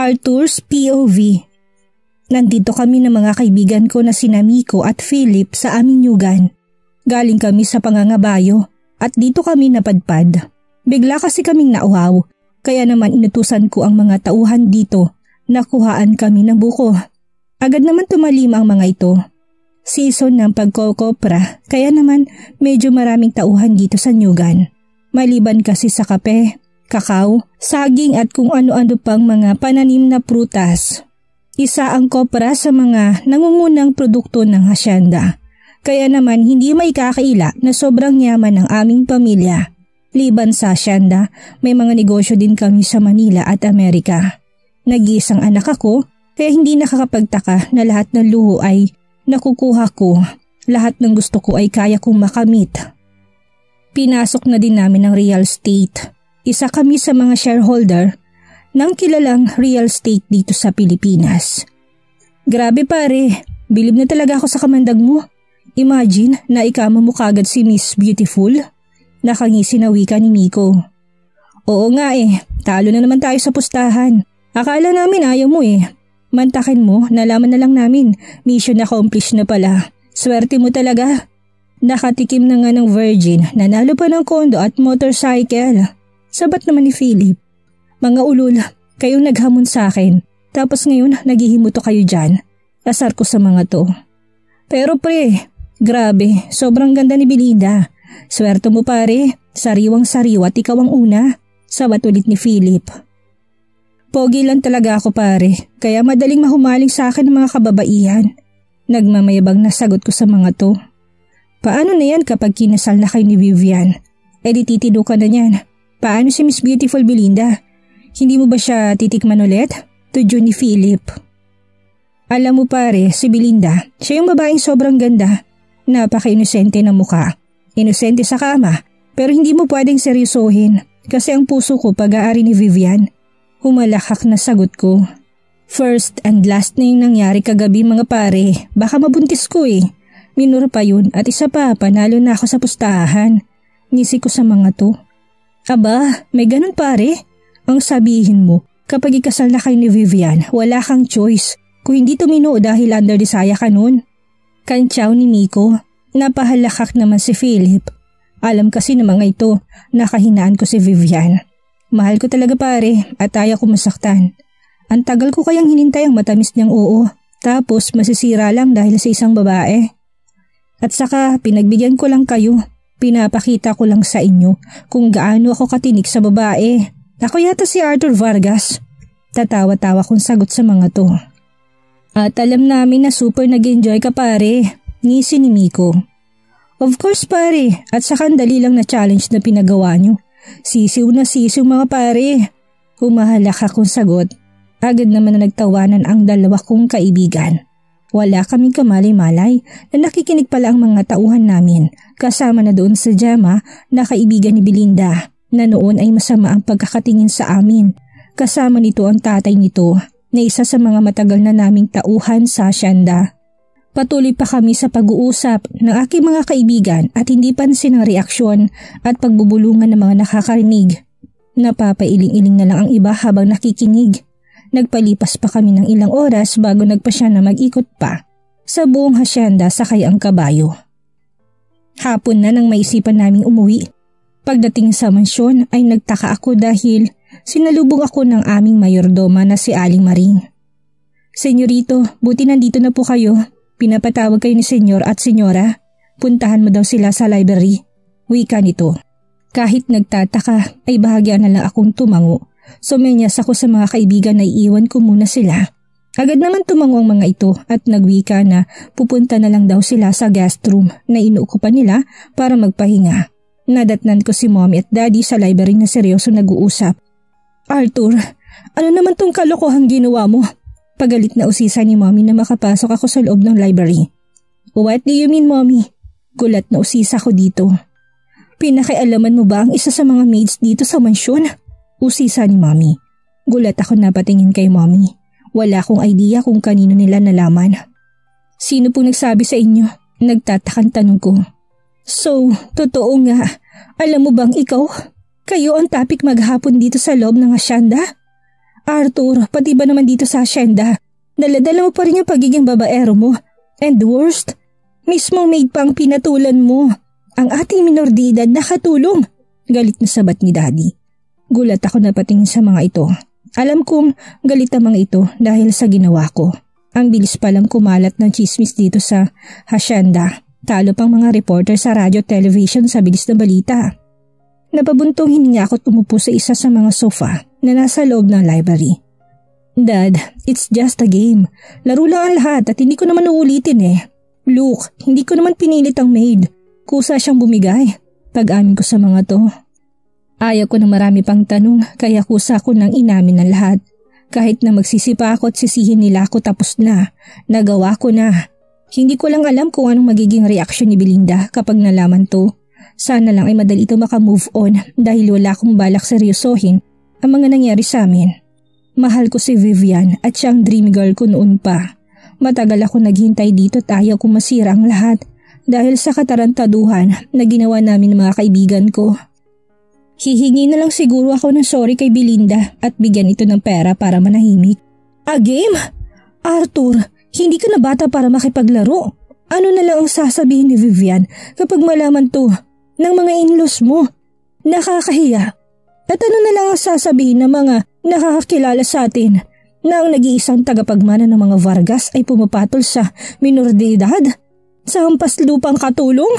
Arthur's POV. Nandito kami ng mga kaibigan ko na sina Miko at Philip sa aming nyugan. Galing kami sa Pangangabayo at dito kami napadpad. Bigla kasi kaming nauhaw, kaya naman inutusan ko ang mga tauhan dito na kuhaan kami ng buko. Agad naman tumalim ang mga ito. Season ng pagkokopra, kaya naman medyo maraming tauhan dito sa nyugan. Maliban kasi sa kape, kakao, saging at kung ano-ano pang mga pananim na prutas. Isa ang kopra sa mga nangungunang produkto ng hasyenda. Kaya naman hindi may kakaila na sobrang yaman ng aming pamilya. Liban sa hasyenda, may mga negosyo din kami sa Manila at Amerika. Nag-iisang anak ako, kaya hindi nakakapagtaka na lahat ng luho ay nakukuha ko. Lahat ng gusto ko ay kaya kong makamit. Pinasok na din namin ang real estate. Isa kami sa mga shareholder ng kilalang real estate dito sa Pilipinas. Grabe pare, bilib na talaga ako sa kamandag mo. Imagine na ikama mo kagad si Miss Beautiful. Nakangisi na wika ni Miko. Oo nga talo na naman tayo sa pustahan. Akala namin ayaw mo Mantakin mo, nalaman na lang namin. Mission accomplished na pala. Swerte mo talaga. Nakatikim na nga ng virgin, nanalo pa ng kondo at motorcycle. Sabat naman ni Philip. Mga ulul, kayong naghamon sa akin. Tapos ngayon, naghihimuto kayo dyan. Asar ko sa mga to. Pero pre, grabe, sobrang ganda ni Belinda. Swerte mo pare, sariwang-sariwa at ikaw ang una. Sabat ulit ni Philip. Pogi lang talaga ako pare, kaya madaling mahumaling sa akin ng mga kababaihan. Nagmamayabang na sagot ko sa mga to. Paano na yan kapag kinasal na kayo ni Vivian? Di titido ka na yan. Paano si Miss Beautiful Belinda? Hindi mo ba siya titikman ulit? Tudyo ni Philip. Alam mo pare, si Belinda, siya yung babaeng sobrang ganda. Napaka-inosente ng mukha. Inosente sa kama, pero hindi mo pwedeng seryosohin kasi ang puso ko pag-aari ni Vivian. Humalakak na sagot ko. First and last na yung nangyari kagabi mga pare. Baka mabuntis ko Minor pa yun at isa pa panalo na ako sa pustahan. Ngisi ko sa mga to. Aba, may ganun pare? Ang sabihin mo, kapag ikasal na kayo ni Vivian, wala kang choice. Kung hindi tumino dahil under desire ka nun. Kantsaw ni Miko. Napahalakak naman si Philip. Alam kasi ng mga ito, nakahinaan ko si Vivian. Mahal ko talaga pare at ayaw ko masaktan. Ang tagal ko kayang hinintay ang matamis niyang oo. Tapos masisira lang dahil sa isang babae. At saka pinagbigyan ko lang kayo. Pinapakita ko lang sa inyo kung gaano ako katinik sa babae. Ako yata si Arthur Vargas. Tatawa-tawa kong sagot sa mga to. At alam namin na super nag-enjoy ka pare. Ngisi ni Miko. Of course pare, at saka dali lang na challenge na pinagawa nyo. Sisiw na sisiw mga pare. Humahalak akong sagot. Agad naman na nagtawanan ang dalawa kong kaibigan. Wala kaming kamalay-malay na nakikinig pala ang mga tauhan namin kasama na doon sa Jama na kaibigan ni Belinda na noon ay masama ang pagkakatingin sa amin. Kasama nito ang tatay nito na isa sa mga matagal na naming tauhan sa hasyenda. Patuloy pa kami sa pag-uusap ng aking mga kaibigan at hindi pansin ang reaksyon at pagbubulungan ng mga nakakarinig. Napapailing-iling na lang ang iba habang nakikinig. Nagpalipas pa kami ng ilang oras bago nagpasya na mag-ikot pa sa buong hasyenda sakay ang kabayo. Hapon na nang maisipan naming umuwi. Pagdating sa mansyon ay nagtaka ako dahil sinalubong ako ng aming mayordoma na si Aling Maring. Senyorito, buti nandito na po kayo. Pinapatawag kayo ni senyor at senyora. Puntahan mo daw sila sa library. Wika nito. Kahit nagtataka ay bahagya na lang akong tumango. Sumenyas ako sa mga kaibigan na iiwan ko muna sila. Agad naman tumango ang mga ito at nagwika na pupunta na lang daw sila sa guest room na inuukupan nila para magpahinga. Nadatnan ko si mommy at daddy sa library na seryoso nag-uusap. Arthur, ano naman tong kalokohang ginawa mo? Pagalit na usisa ni mommy na makapasok ako sa loob ng library. What do you mean mommy? Gulat na usisa ko dito. Pinakialaman mo ba ang isa sa mga maids dito sa mansyon? Usisa ni mommy. Gulat ako na patingin kay mommy. Wala akong idea kung kanino nila nalaman. Sino pong nagsabi sa inyo? Nagtatakang tanong ko. So, totoo nga. Alam mo bang ikaw? Kayo ang topic maghapon dito sa loob ng hasyenda? Arthur, pati ba naman dito sa asyenda? Dala-dala mo pa rin yung pagiging babaero mo. And worst, mismong maid pang pinatulan mo. Ang ating minor de edad nakatulong. Galit na sabat ni Daddy. Gulat ako na patingin sa mga ito. Alam kong galit ang mga ito dahil sa ginawa ko. Ang bilis palang kumalat ng chismis dito sa hasyenda. Talo pang mga reporter sa radyo television sa bilis na balita. Napabuntong hininga ako at umupo sa isa sa mga sofa na nasa loob ng library. Dad, it's just a game. Laro lang ang lahat at hindi ko naman uulitin eh. Look, hindi ko naman pinilit ang maid. Kusa siyang bumigay. Pag-amin ko sa mga to. Ayaw ko na marami pang tanong kaya kusa ko nang inamin ng lahat. Kahit na magsisipa ako at sisihin nila ako tapos na. Nagawa ko na. Hindi ko lang alam kung anong magiging reaksyon ni Belinda kapag nalaman to. Sana lang ay madali ito makamove on dahil wala akong balak seryosohin ang mga nangyari sa amin. Mahal ko si Vivian at siyang dream girl ko noon pa. Matagal ako naghintay dito at ayaw kong masira ang lahat dahil sa katarantaduhan na ginawa namin ng mga kaibigan ko. Hihingi na lang siguro ako ng sorry kay Belinda at bigyan ito ng pera para manahimik. A game? Arthur, hindi ka na bata para makipaglaro. Ano na lang ang sasabihin ni Vivian kapag malaman to ng mga in-laws mo? Nakakahiya. At ano na lang ang sasabihin ng mga nakakakilala sa atin na ang nag-iisang tagapagmana ng mga Vargas ay pumapatol sa minor de edad? Sa hampas lupang katulong?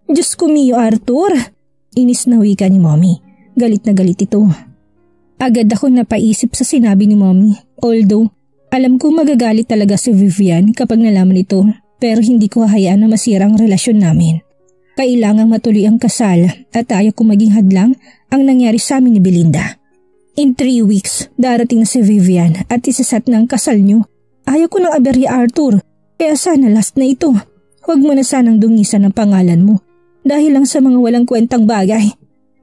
Diyos ko miyo, Arthur. Inis na wika ni Mommy. Galit na galit ito. Agad ako napaisip sa sinabi ni Mommy. Although, alam ko magagalit talaga si Vivian kapag nalaman ito, pero hindi ko hahayaan na masira ang relasyon namin. Kailangang matuloy ang kasal at ayaw ko maging hadlang ang nangyari sa amin ni Belinda. In 3 weeks, darating na si Vivian at isasat na ang kasal niyo. Ayaw ko ng aberya, Arthur, kaya sana last na ito. Huwag mo na sanang dungisan ang pangalan mo dahil lang sa mga walang kwentang bagay.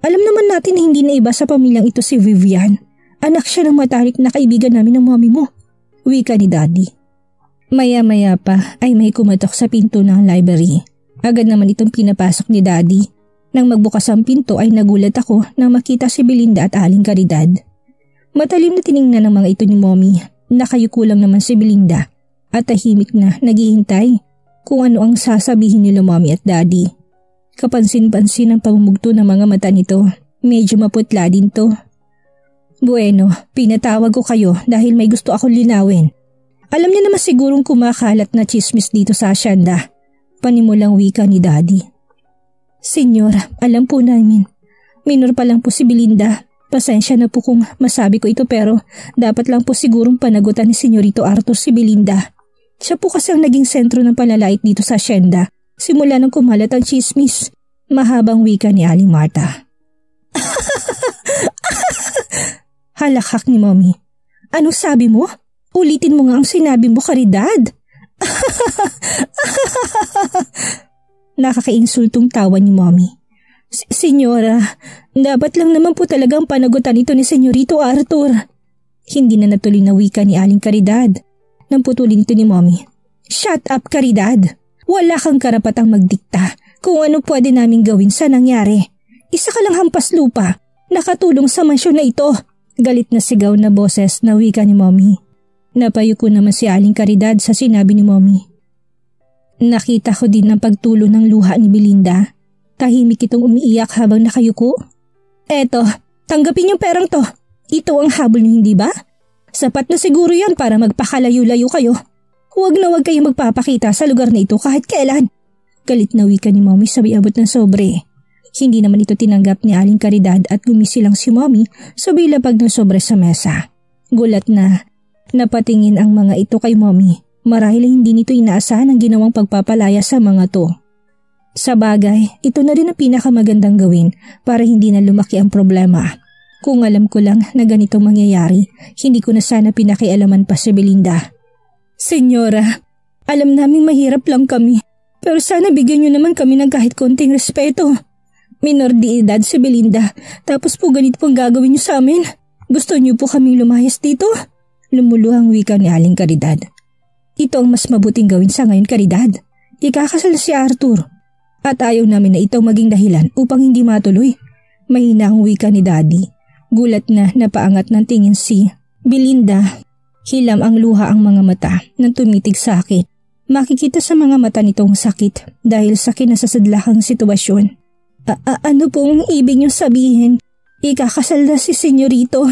Alam naman natin na hindi na iba sa pamilyang ito si Vivian. Anak siya ng matalik na kaibigan namin ng mommy mo. Wika ni Daddy. Maya-maya pa ay may kumatok sa pinto ng library. Agad naman itong pinapasok ni Daddy. Nang magbukas ang pinto ay nagulat ako nang makita si Belinda at Aling Caridad. Matalim na tiningnan ng mga ito ni Mommy. Nakayuko lang naman si Belinda at tahimik na naghihintay kung ano ang sasabihin nila Mommy at Daddy. Kapansin-pansin ang pamumugto ng mga mata nito. Medyo maputla din to. Bueno, pinatawag ko kayo dahil may gusto akong linawin. Alam niya naman sigurong kumakalat na chismis dito sa asyenda. Panimulang wika ni Daddy. Senyora, alam po namin. Minor pa lang po si Belinda. Pasensya na po kung masabi ko ito pero dapat lang po sigurong panagutan ni Senyorito Arthur si Belinda. Siya po kasi ang naging sentro ng palalait dito sa asyenda. Simula nang kumalat ang chismis. Mahabang wika ni Aling Marta. Halakak ni Mommy. Ano sabi mo? Ulitin mo nga ang sinabi mo, Caridad. Nakakainsultong tawa ni Mommy. Senyora, dapat lang naman po talagang panagutan ito ni Senyorito Arthur. Hindi na natuloy na wika ni Aling Caridad. Nang putulin ito ni Mommy. Shut up, Caridad. Wala kang karapatang magdikta kung ano pwede naming gawin sa nangyari. Isa ka lang hampas lupa. Nakatulong sa mansyon na ito. Galit na sigaw na boses na wika ni Mommy. Napayuko naman si Aling Caridad sa sinabi ni Mommy. Nakita ko din ang pagtulo ng luha ni Belinda. Tahimik itong umiiyak habang nakayuko. Eto, tanggapin yung perang to. Ito ang habol niyo, hindi ba? Sapat na siguro yan para magpakalayo-layo kayo. Huwag na huwag kayong magpapakita sa lugar na ito kahit kailan. Galit na wika ni Mommy sabay abot ng sobre. Hindi naman ito tinanggap ni Aling Caridad at gumisi lang si Mommy sabay lapag ng sobre sa mesa. Gulat na napatingin ang mga ito kay Mommy. Marahil hindi nito inaasahan ang ginawang pagpapalaya sa mga to. Sa bagay, ito na rin ang pinakamagandang gawin para hindi na lumaki ang problema. Kung alam ko lang na ganito mangyayari, hindi ko na sana pinakialaman pa si Belinda. Senyora, alam naming mahirap lang kami, pero sana bigyan niyo naman kami ng kahit konting respeto. Minor de edad si Belinda, tapos po ganito pong gagawin niyo sa amin. Gusto niyo po kaming lumayas dito? Lumuluhang wika ni Aling Caridad. Ito ang mas mabuting gawin sa ngayon, Caridad. Ikakasal si Arthur. At ayaw namin na ito maging dahilan upang hindi matuloy. Mahina ang wika ni Daddy. Gulat na napaangat ng tingin si Belinda, hilam ang luha ang mga mata nang tumitig sa akin. Makikita sa mga mata nitong sakit dahil sa kinasasadlakang sitwasyon. Ano pong ibig niyo sabihin? Ikakasal na si senyorito?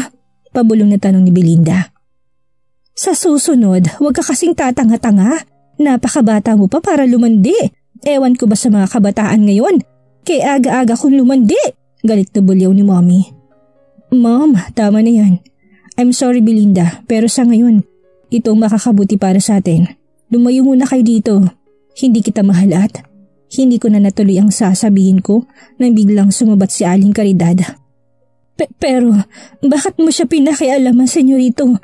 Pabulong na tanong ni Belinda. Sa susunod, huwag ka kasing tatanga-tanga. Napakabata mo pa para lumandi. Ewan ko ba sa mga kabataan ngayon? Kaya aga-aga kong lumandi. Galit na bulyaw ni Mommy. Mom, tama na yan. I'm sorry Belinda, pero sa ngayon, itong makakabuti para sa atin. Lumayo muna kayo dito. Hindi kita mahal at hindi ko na natuloy ang sasabihin ko nang biglang sumabat si Aling Caridad. Pero bakit mo siya pinakialaman, senyorito?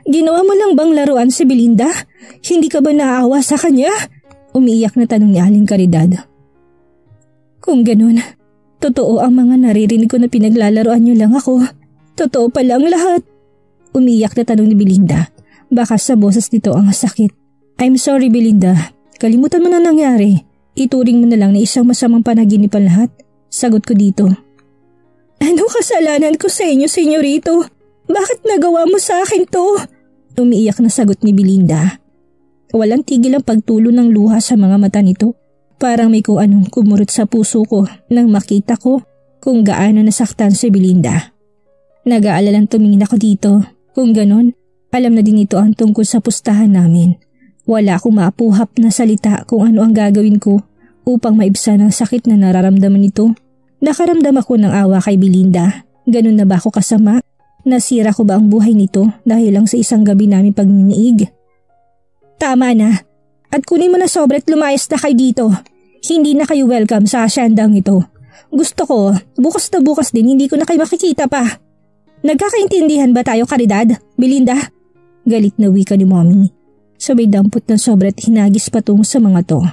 Ginawa mo lang bang laruan si Belinda? Hindi ka ba naaawa sa kanya? Umiiyak na tanong ni Aling Caridad. Kung ganun, totoo ang mga naririnig ko na pinaglalaroan niyo lang ako. Totoo pala ang lahat. Umiiyak na tanong ni Belinda. Baka sa boses nito ang sakit. I'm sorry Belinda, kalimutan mo na nangyari. Ituring mo na lang na isang masamang panaginip ang lahat. Sagot ko dito. Ano kasalanan ko sa inyo, senyorito? Bakit nagawa mo sa akin to? Umiiyak na sagot ni Belinda. Walang tigil ang pagtulo ng luha sa mga mata nito. Parang may kung anong kumurot sa puso ko nang makita ko kung gaano nasaktan si Belinda. Nag-aalalang tumingin ako dito. Kung ganon, alam na din ito ang tungkol sa pustahan namin. Wala akong maapuhap na salita kung ano ang gagawin ko upang maibsan ang sakit na nararamdaman nito. Nakaramdam ako ng awa kay Belinda. Ganun na ba ako kasama? Nasira ko ba ang buhay nito dahil lang sa isang gabi namin pagminiig? Tama na. At kunin mo na sobra at lumayas na kayo dito. Hindi na kayo welcome sa asyendang ito. Gusto ko, bukas na bukas din hindi ko na kayo makikita pa. Nagkakaintindihan ba tayo, Caridad? Belinda? Galit na wika ni Mommy. Sabay dampot ng sobre at hinagis patungo sa mga to.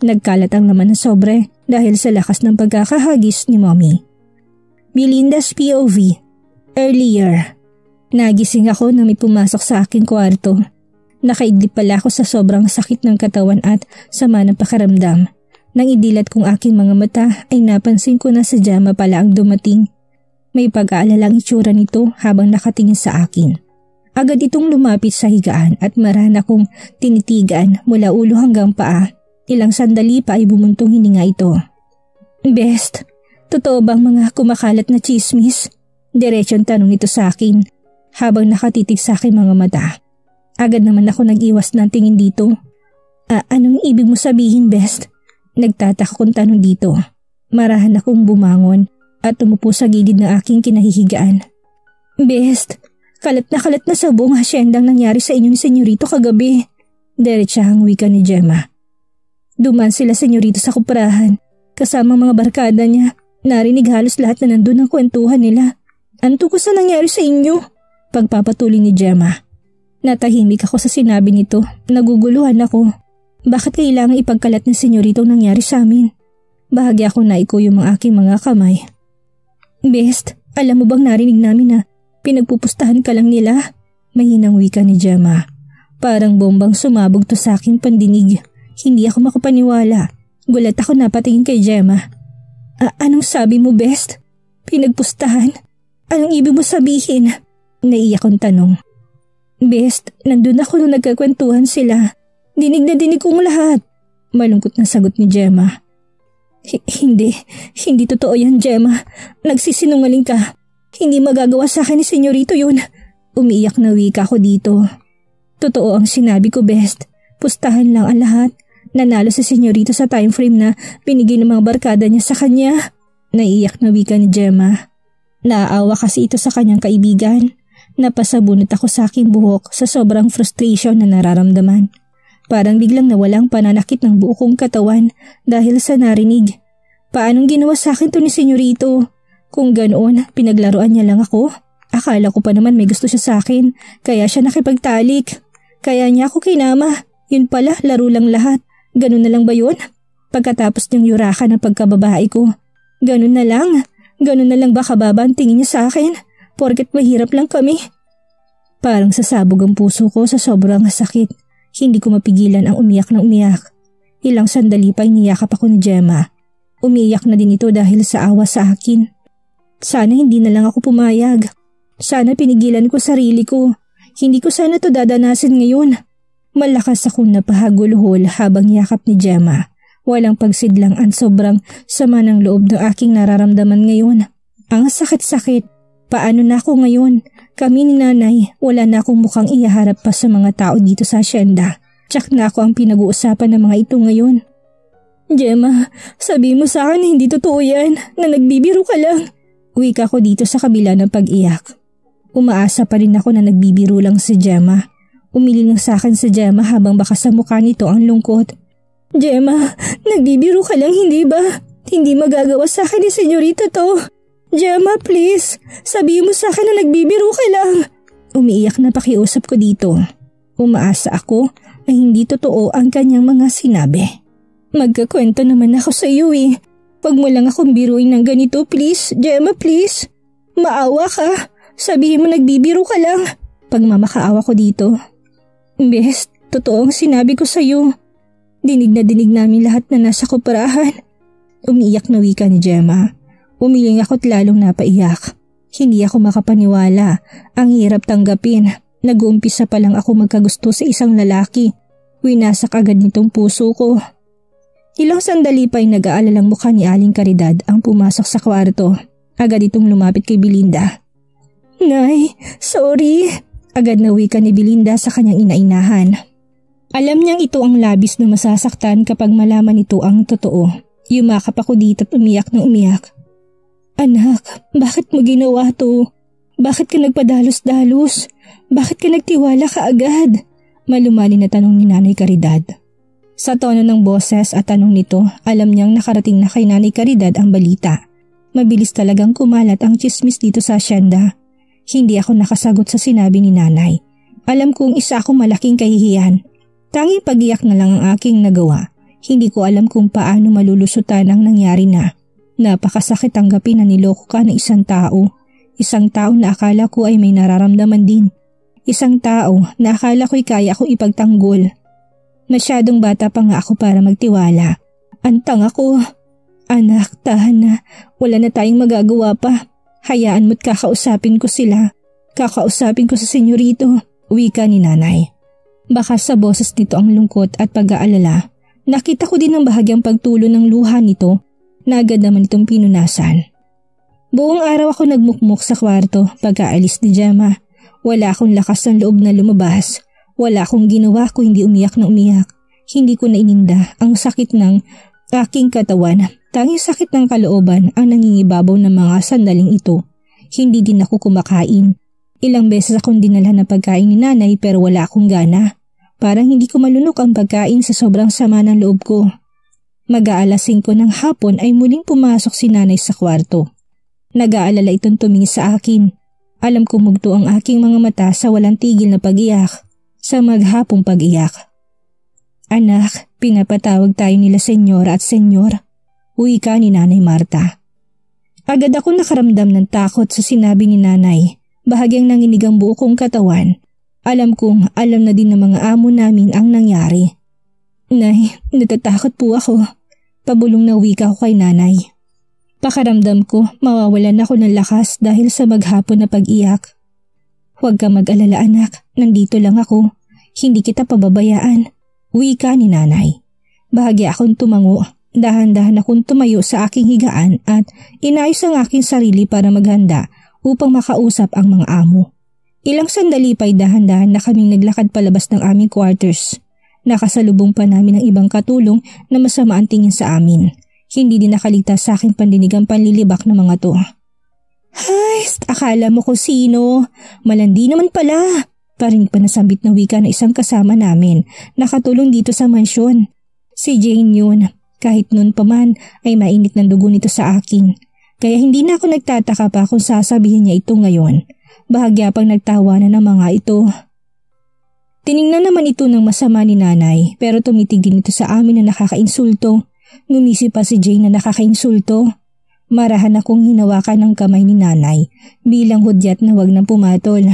Nagkalat ang laman ng sobre dahil sa lakas ng pagkakahagis ni Mommy. Belinda's POV. Earlier. Nagising ako na may pumasok sa aking kwarto. Nakaidlip pala ako sa sobrang sakit ng katawan at sama ng pakaramdam. Nang idilat kong aking mga mata ay napansin ko na sa Gemma pala ang dumating. May pag-aalala ang itsura nito habang nakatingin sa akin. Agad itong lumapit sa higaan at marana kong tinitigan mula ulo hanggang paa. Ilang sandali pa ay bumuntong hininga ito. Best, totoo bang mga kumakalat na chismis? Diretsong tanong nito sa akin habang nakatitig sa aking mga mata. Agad naman ako nag-iwas ng tingin dito. Anong ibig mo sabihin, Best? Nagtataka kong tanong dito. Marahan akong bumangon at tumupo sa gilid ng aking kinahihigaan. Best, kalat na sa buong hasyendang nangyari sa inyo ni senyorito kagabi. Diretsahang wika ni Gemma. Duman sila senyorito sa kuprahan. Kasama mga barkada niya. Narinig halos lahat na nandun ang kwentuhan nila. Anto ko sa nangyari sa inyo? Pagpapatuloy ni Gemma. Natahimik ako sa sinabi nito. Naguguluhan ako. Bakit kailangan ipagkalat ng senyorito ang nangyari sa amin? Bahagi ako na iko yung aking mga kamay. Best, alam mo bang narinig namin na pinagpupustahan ka lang nila? Mahinang wika ni Gemma. Parang bombang sumabog to sa aking pandinig. Hindi ako makapaniwala. Gulat ako napatingin kay Gemma. Anong sabi mo, Best? Pinagpustahan? Anong ibig mo sabihin? Naiyak kong tanong. Best, nandun ako nung nagkakwentuhan sila. Dinig na dinig kong lahat. Malungkot na sagot ni Gemma. Hindi totoo yan, Gemma. Nagsisinungaling ka. Hindi magagawa sa akin ni senyorito yun. Umiiyak na wika ko dito. Totoo ang sinabi ko, Best. Pustahan lang ang lahat. Nanalo si senyorito sa time frame na binigay ng mga barkada niya sa kanya. Naiiyak na wika ni Gemma. Naaawa kasi ito sa kanyang kaibigan. Napasabunot ako sa aking buhok sa sobrang frustration na nararamdaman. Parang biglang nawalang pananakit ng buo kong katawan dahil sa narinig. Paanong ginawa sa akin to ni senyorito? Kung ganoon, pinaglaruan niya lang ako. Akala ko pa naman may gusto siya sa akin, kaya siya nakipagtalik. Kaya niya ako kinama. Yun pala, laro lang lahat. Ganun na lang ba yun? Pagkatapos niyang yurakan ng pagkababae ko. Ganun na lang? Ganun na lang ba kababa ang tingin niya sa akin? Porket mahirap lang kami. Parang sasabog ang puso ko sa sobrang sakit. Hindi ko mapigilan ang umiyak na umiyak. Ilang sandali pa iniyakap ako ni Gemma. Umiiyak na din ito dahil sa awa sa akin. Sana hindi na lang ako pumayag. Sana pinigilan ko sarili ko. Hindi ko sana to dadanasin ngayon. Malakas akong napahagulhol habang yakap ni Gemma. Walang pagsidlang at sobrang sama ng loob ng aking nararamdaman ngayon. Ang sakit-sakit. Paano na ako ngayon? Kami ni nanay, wala na akong mukhang ihaharap pa sa mga tao dito sa asyenda. Tsak na ako ang pinag-uusapan ng mga ito ngayon. Gemma, sabi mo sa akin hindi totoo yan, na nagbibiro ka lang. Wika ko dito sa kabila ng pag-iyak. Umaasa pa rin ako na nagbibiro lang si Gemma. Umiling sa akin si Gemma habang baka sa mukha nito ang lungkot. Gemma, nagbibiro ka lang hindi ba? Hindi magagawa sa akin ni senyorita to. Gemma, please, sabihin mo sa akin na nagbibiro ka lang. Umiiyak na pakiusap ko dito. Umaasa ako na hindi totoo ang kanyang mga sinabi. Magkakwento naman ako sa iyo eh. Pag mo lang akong biruin ng ganito, please, Gemma, please. Maawa ka. Sabihin mo nagbibiro ka lang. Pagmamakaawa ko dito. Bes, totoo ang sinabi ko sa iyo. Dinig na dinig namin lahat na nasa koperahan. Umiiyak na wika ni Gemma. Umiling ako't lalong napaiyak. Hindi ako makapaniwala. Ang hirap tanggapin. Nag-uumpisa pa lang ako magkagusto sa isang lalaki. Winasak agad nitong puso ko. Ilang sandali pa'y nag-aalalang mukha ni Aling Caridad ang pumasok sa kwarto. Agad itong lumapit kay Belinda. Nay, sorry. Agad na wika ni Belinda sa kanyang inainahan. Alam niyang ito ang labis na masasaktan kapag malaman ito ang totoo. Yumakap ako dito at umiyak na umiyak. Anak, bakit mo ginawa to? Bakit ka nagpadalos-dalos? Bakit ka nagtiwala ka agad? Malumali na tanong ni Nanay Caridad. Sa tono ng boses at tanong nito, alam niyang nakarating na kay Nanay Caridad ang balita. Mabilis talagang kumalat ang chismis dito sa asyenda. Hindi ako nakasagot sa sinabi ni Nanay. Alam kong isa akong malaking kahihiyan. Tanging pag-iyak na lang ang aking nagawa. Hindi ko alam kung paano malulusutan ang nangyari na. Napakasakit tanggapin na niloko ka ng isang tao. Isang tao na akala ko ay may nararamdaman din. Isang tao na akala ko'y kaya ko ipagtanggol. Masyadong bata pa nga ako para magtiwala. Antang ako. Anak, tahan na. Wala na tayong magagawa pa. Hayaan mo't kakausapin ko sila. Kakausapin ko sa senyorito. Wika ni Nanay. Baka sa boses nito ang lungkot at pag-aalala. Nakita ko din ang bahagyang pagtulo ng luha nito na agad naman itong pinunasan. Buong araw ako nagmukmuk sa kwarto pagkaalis ni Gemma. Wala akong lakas ng loob na lumabas. Wala akong ginawa ko hindi umiyak na umiyak. Hindi ko na ininda ang sakit ng aking katawan. Tanging sakit ng kalooban ang nangingibabaw ng mga sandaling ito. Hindi din ako kumakain. Ilang beses akong dinala ng pagkain ni Nanay pero wala akong gana. Parang hindi ko malunok ang pagkain sa sobrang sama ng loob ko. Mag-aalas 5 ng hapon ay muling pumasok si Nanay sa kwarto. Nag-aalala itong tumingin sa akin. Alam kong mugto ang aking mga mata sa walang tigil na pag-iyak. Sa maghapong pag-iyak. Anak, pinapatawag tayo nila senyora at senyor. Wika ni Nanay Marta. Agad ako nakaramdam ng takot sa sinabi ni Nanay. Bahagyang nanginig ang buo kong katawan. Alam kong alam na din ng mga amo namin ang nangyari. Nay, natatakot po ako. Pabulong na wika ko kay Nanay. Pakaramdam ko mawawalan ako ng lakas dahil sa maghapon na pag-iyak. Huwag ka mag-alala anak, nandito lang ako. Hindi kita pababayaan. Wika ni Nanay. Bahagya akong tumango. Dahan-dahan akong tumayo sa aking higaan at inayos ang aking sarili para maghanda upang makausap ang mga amo. Ilang sandali pa'y dahan-dahan na kaming naglakad palabas ng aming quarters. Nakasalubong pa namin ang ibang katulong na masama ang tingin sa amin. Hindi din nakaligtas sa akin pandinig ang panlilibak ng mga to. Hay, akala mo kung sino? Malandi naman pala. Parinig pa nasambit na wika na isang kasama namin, nakatulong dito sa mansyon. Si Jane yun. Kahit noon pa man ay mainit ng dugo nito sa akin. Kaya hindi na ako nagtataka pa kung sasabihin niya ito ngayon. Bahagya pang nagtawa na ng mga ito. Tiningnan naman ito ng masama ni Nanay pero tumitig din ito sa amin na nakakainsulto. Ngumisi pa si Jane na nakakainsulto. Marahan akong hinawakan ng kamay ni Nanay bilang hudyat na wag nang pumatol.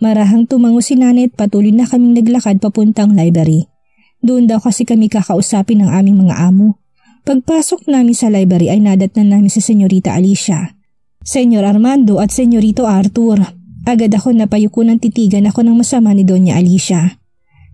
Marahang tumango si Nanay at patuloy na kaming naglakad papuntang library. Doon daw kasi kami kakausapin ng aming mga amo. Pagpasok namin sa library ay nadatnan namin si Senyorita Alicia, Senyor Armando at Senyorito Arthur. Agad ako napayuko ng titigan ako ng masama ni Doña Alicia.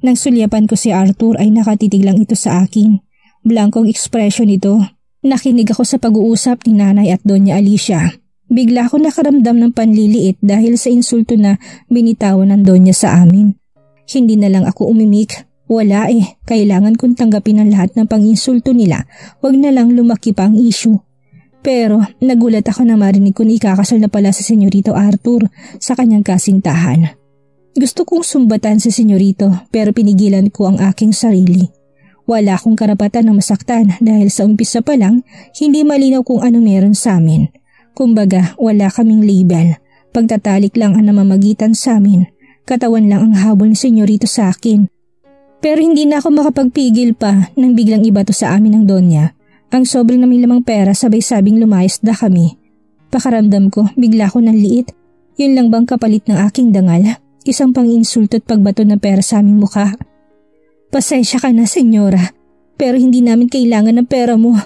Nang sulyapan ko si Arthur ay nakatitig lang ito sa akin. Blankong ekspresyon ito. Nakinig ako sa pag-uusap ni Nanay at Doña Alicia. Bigla ako nakaramdam ng panliliit dahil sa insulto na binitawan ng Doña sa amin. Hindi na lang ako umimik. Wala kailangan kong tanggapin ang lahat ng pang-insulto nila. Huwag na lang lumaki pa ang issue. Pero nagulat ako na marinig ko na ikakasal na pala si Senyorito Arthur sa kanyang kasintahan. Gusto kong sumbatan si Senyorito pero pinigilan ko ang aking sarili. Wala akong karapatan na masaktan dahil sa umpisa pa lang hindi malinaw kung ano meron sa amin. Kumbaga wala kaming label. Pagtatalik lang ang namamagitan sa amin. Katawan lang ang habol ni Senyorito sa akin. Pero hindi na ako makapagpigil pa nang biglang iba to sa amin ng Donya. Ang sobrang namin lamang pera sabay-sabing lumayas na kami. Pakaramdam ko, bigla ko ng liit. Yun lang bang kapalit ng aking dangal? Isang pang-insulto at pagbato ng pera sa aming mukha. Pasensya ka na, senyora. Pero hindi namin kailangan ng pera mo.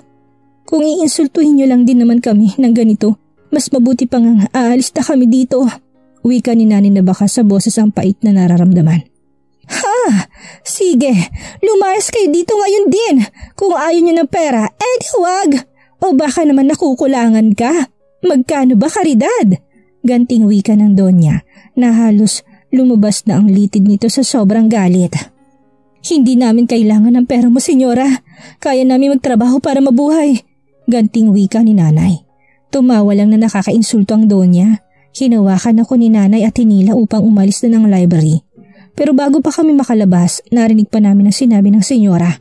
Kung iinsultuhin nyo lang din naman kami ng ganito, mas mabuti pang aalis na kami dito. Wika ni Nani na baka sa boses ang pait na nararamdaman. Ha! Sige, lumayas kayo dito ngayon din. Kung ayaw nyo ng pera, di wag. O baka naman nakukulangan ka. Magkano ba karidad? Ganting wika ng Donya na halos lumabas na ang litid nito sa sobrang galit. Hindi namin kailangan ng pera mo, senyora. Kaya namin magtrabaho para mabuhay. Ganting wika ni Nanay. Tumawa lang na nakakainsulto ang Donya. Hinawakan ako ni Nanay at hinila upang umalis na ng library. Pero bago pa kami makalabas, narinig pa namin ang sinabi ng senyora.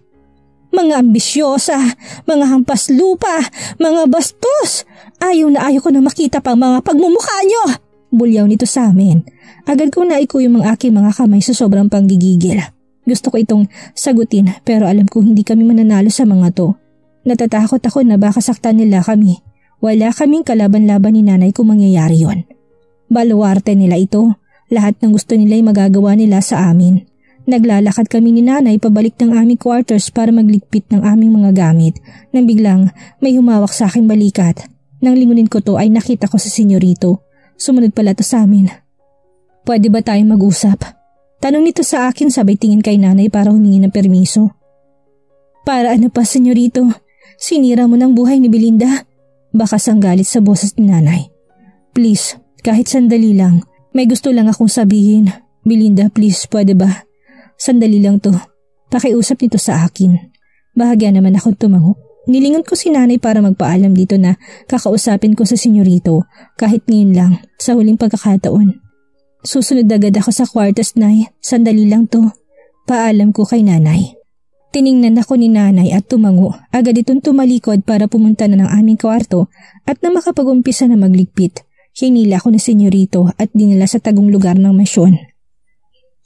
Mga ambisyosa, mga hampas lupa, mga bastos! Ayaw na ayaw ko na makita pang mga pagmumukha nyo! Bulyaw nito sa amin. Agad ko naiko yung aking mga kamay sa sobrang panggigigil. Gusto ko itong sagutin pero alam kong hindi kami mananalo sa mga to. Natatakot ako na baka saktan nila kami. Wala kaming kalaban-laban ni Nanay kung mangyayari yon. Baluarte nila ito. Lahat ng gusto nila ay magagawa nila sa amin. Naglalakad kami ni Nanay pabalik ng aming quarters para magligpit ng aming mga gamit nang biglang may humawak sa aking balikat. Nang lingunin ko to ay nakita ko si Senyorito. Sumunod pala to sa amin. Pwede ba tayong mag-usap? Tanong nito sa akin sabay tingin kay Nanay para humingi ng permiso. Para ano pa, Senyorito? Sinira mo ng buhay ni Belinda? Bakas ang galit sa boses ni Nanay. Please, kahit sandali lang. May gusto lang akong sabihin. Belinda, please, pwede ba? Sandali lang to. Pakiusap nito sa akin. Bahagya naman akong tumango. Nilingon ko si Nanay para magpaalam dito na kakausapin ko sa Senyorito kahit ngayon lang sa huling pagkakataon. Susunod agad ako sa kwartos, Nay. Sandali lang to. Paalam ko kay Nanay. Tiningnan ako ni Nanay at tumango. Agad itong tumalikod para pumunta na ng aming kwarto at na makapag-umpisa na magligpit. Hinila ko na Senyorito at dinala sa tagong lugar ng masyon.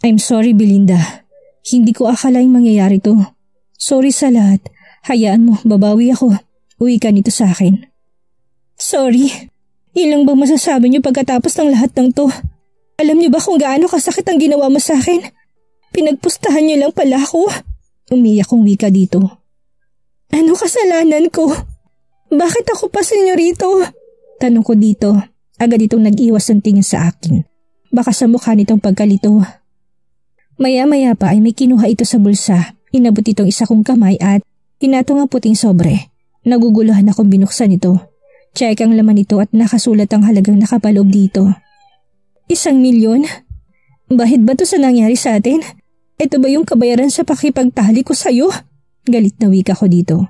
I'm sorry, Belinda. Hindi ko akalaing mangyayari to. Sorry sa lahat. Hayaan mo, babawi ako. Uwi ka nito sa akin. Sorry. Ilang bang masasabi niyo pagkatapos ng lahat ng to? Alam niyo ba kung gaano kasakit ang ginawa mo sa akin? Pinagpustahan niyo lang pala ako. Umiyak kong wika dito. Ano kasalanan ko? Bakit ako pa, Senyorito? Tanong ko dito. Agad itong nag-iwas ng tingin sa akin. Baka sa mukha nitong pagkalito. Maya-maya pa ay may kinuha ito sa bulsa. Inabot itong isa kong kamay at pinatong ang puting sobre. Naguguluhan akong binuksan ito. Check ang laman nito at nakasulat ang halagang nakapaloob dito. 1,000,000? Bahid ba to sa nangyari sa atin? Ito ba yung kabayaran sa pakipagtali ko sa'yo? Galit na wika ko dito.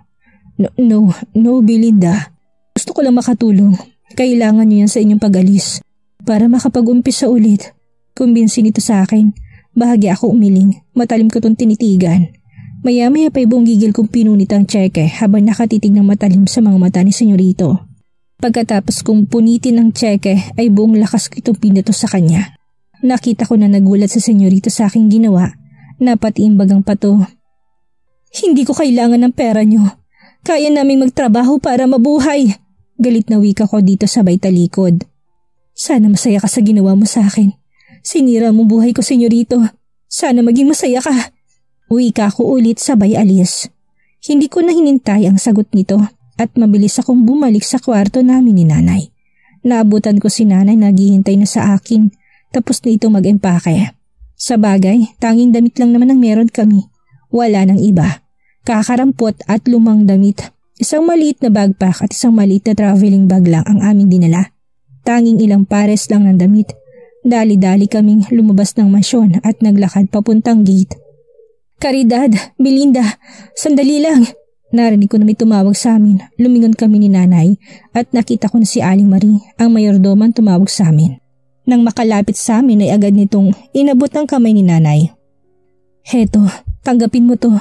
No, Belinda. Gusto ko lang makatulong. Kailangan niyo yan sa inyong pag-alis. Para makapag-umpisa ulit. Kumbinsin ito sa akin. Bahagya ako umiling. Matalim ko itong tinitigan. Maya-maya pa buong gigil kong pinunit ang tseke habang nakatitig ng matalim sa mga mata ni Senyorito. Pagkatapos kong punitin ang tseke ay buong lakas ko itong pinato sa kanya. Nakita ko na nagulat sa Senyorito sa aking ginawa. Napatiimbag ang pato. Hindi ko kailangan ng pera niyo. Kaya naming magtrabaho para mabuhay. Galit na wika ko dito sabay talikod. Sana masaya ka sa ginawa mo sa akin. Sinira mo buhay ko, Senyorito. Sana maging masaya ka. Wika ko ulit sabay alis. Hindi ko na hinintay ang sagot nito at mabilis akong bumalik sa kwarto namin ni Nanay. Naabutan ko si Nanay naghihintay na sa akin. tapos na itong mag-empake. Sa bagay, tanging damit lang naman ang meron kami. Wala nang iba. Kakarampot at lumang damit. Isang maliit na backpack at isang maliit na traveling bag lang ang aming dinala. Tanging ilang pares lang ng damit. Dali-dali kaming lumabas ng mansyon at naglakad papuntang gate. Caridad, Belinda, sandali lang. Narinig ko na may tumawag sa amin. Lumingon kami ni nanay at nakita ko na si Aling Marie, ang mayordoman tumawag sa amin. Nang makalapit sa amin ay agad nitong inabot ang kamay ni nanay. Heto, tanggapin mo to.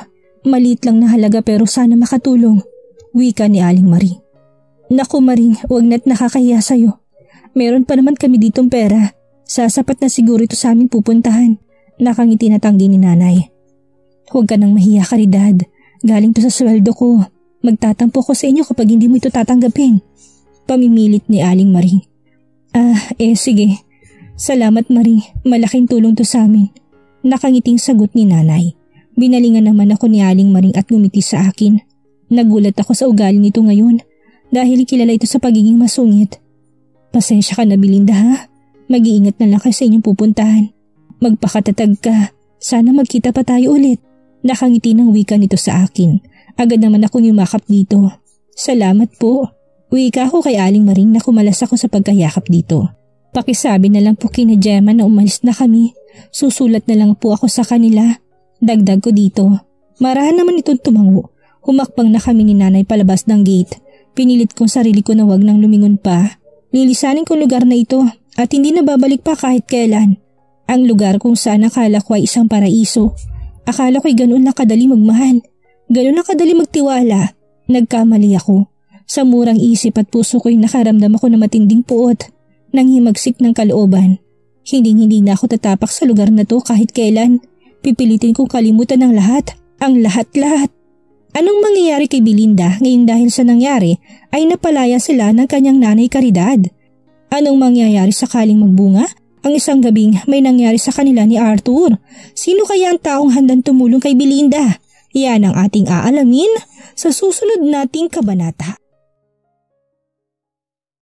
Maliit lang na halaga pero sana makatulong. Wika ni Aling Marie. Naku Maring, huwag na't nakakahiya sa'yo. Meron pa naman kami ditong pera. Sasapat na siguro ito sa aming pupuntahan. Nakangiti na tanggi ni nanay. Huwag ka nang mahiya, Caridad. Galing to sa sweldo ko. Magtatampo ko sa inyo kapag hindi mo ito tatanggapin. Pamimilit ni Aling Marie. Sige. Salamat Marie, malaking tulong to sa amin. Nakangiting sagot ni nanay. Binalingan naman ako ni Aling Marie at ngumiti sa akin. Nagulat ako sa ugali nito ngayon dahil kilala ito sa pagiging masungit. Pasensya ka na Belinda ha. Mag-iingat na lang kayo sa inyong pupuntahan. Magpakatatag ka. Sana magkita pa tayo ulit. Nakangiti ng wika nito sa akin. Agad naman akong yumakap dito. Salamat po. Wika ako kay Aling Maring na kumalas ako sa pagkayakap dito. Pakisabi na lang po kina Gemma na umalis na kami. Susulat na lang po ako sa kanila. Dagdag ko dito. Marahan naman itong tumango. Humakbang na kami ni nanay palabas ng gate. Pinilit kong sarili ko na wag nang lumingon pa. Lilisanin ko lugar na ito at hindi na babalik pa kahit kailan. Ang lugar kung saan akala ko ay isang paraiso. Akala ko'y ganoon na kadali magmahal. Ganoon na kadali magtiwala. Nagkamali ako. Sa murang isip at puso ko'y nakaramdam ako na matinding puot. Nang himagsik ng kalooban. Hindi na ako tatapak sa lugar na to kahit kailan. Pipilitin kong kalimutan ng lahat. Ang lahat-lahat. Anong mangyayari kay Belinda ngayong dahil sa nangyari ay napalaya sila ng kanyang nanay Caridad? Anong mangyayari sakaling magbunga ang isang gabing may nangyari sa kanila ni Arthur? Sino kaya ang taong handang tumulong kay Belinda? Yan ang ating aalamin sa susunod nating kabanata.